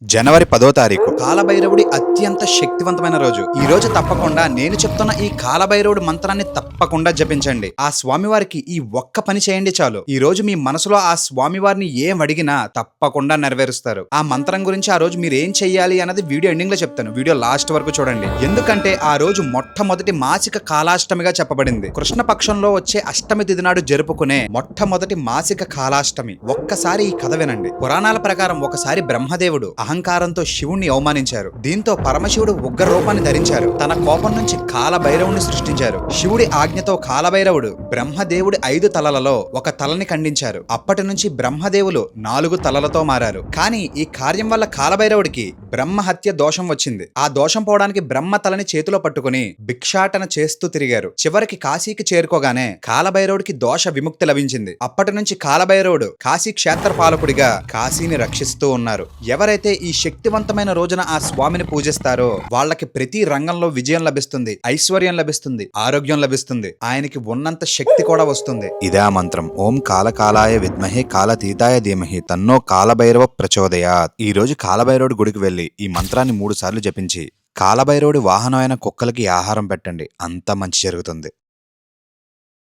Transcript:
జనవరి 10వ తారీఖు కాలభైరవుడి అత్యంత శక్తివంతమైన రోజు. ఈ రోజు తప్పకుండా నేను చెప్తున్న ఈ కాలభైరవుడి మంత్రాన్ని తప్పకుండా జపించండి. ఆ స్వామివారికి ఈ ఒక్క పని చేయండి చాలు. ఈ రోజు మీ మనసులో ఆ స్వామివారిని ఏం అడిగినా తప్పకుండా నెరవేరుస్తారు. ఆ మంత్రం గురించి ఆ రోజు మీరు ఏం చెయ్యాలి అన్నది వీడియో ఎండింగ్ లో చెప్తాను. వీడియో లాస్ట్ వరకు చూడండి. ఎందుకంటే ఆ రోజు మొట్టమొదటి మాసిక కాలాష్టమిగా చెప్పబడింది. కృష్ణ పక్షంలో వచ్చే అష్టమి తిథి నాడు జరుపుకునే మొట్టమొదటి మాసిక కాలాష్టమి. ఒక్కసారి ఈ కథ వినండి. పురాణాల ప్రకారం ఒకసారి బ్రహ్మదేవుడు అహంకారంతో శివుణ్ణి అవమానించారు. దీంతో పరమశివుడు ఉగ్ర రూపాన్ని ధరించారు. తన కోపం నుంచి కాలభైరవుని సృష్టించారు. శివుడి ఆజ్ఞతో కాలభైరవుడు బ్రహ్మదేవుడి 5 తలలలో ఒక తలని ఖండించారు. అప్పటి నుంచి బ్రహ్మదేవులు 4 తలలతో మారారు. కానీ ఈ కార్యం వల్ల కాలభైరవుడికి బ్రహ్మహత్య దోషం వచ్చింది. ఆ దోషం పోవడానికి బ్రహ్మ తలని చేతిలో పట్టుకుని భిక్షాటన చేస్తూ తిరిగారు. చివరికి కాశీకి చేరుకోగానే కాలభైరవుడికి దోష విముక్తి లభించింది. అప్పటి నుంచి కాలభైరవుడు కాశీ క్షేత్ర పాలకుడిగా కాశీని రక్షిస్తూ ఉన్నారు. ఎవరైతే ఈ శక్తివంతమైన రోజున ఆ స్వామిని పూజిస్తారో వాళ్ళకి ప్రతి రంగంలో విజయం లభిస్తుంది, ఐశ్వర్యం లభిస్తుంది, ఆరోగ్యం లభిస్తుంది. ఆయనకి ఉన్నంత శక్తి కూడా వస్తుంది. ఇదే ఆ మంత్రం. ఓం కాలకాలాయ విద్మహే కాలతీతాయ ధీమహి తన్నో కాలభైరవ ప్రచోదయాత్. ఈ రోజు కాలభైరవుడి గుడికి వెళ్లి ఈ మంత్రాన్ని 3 సార్లు జపించి కాలభైరవుడి వాహనమైన కుక్కలకి ఆహారం పెట్టండి. అంతా మంచి జరుగుతుంది.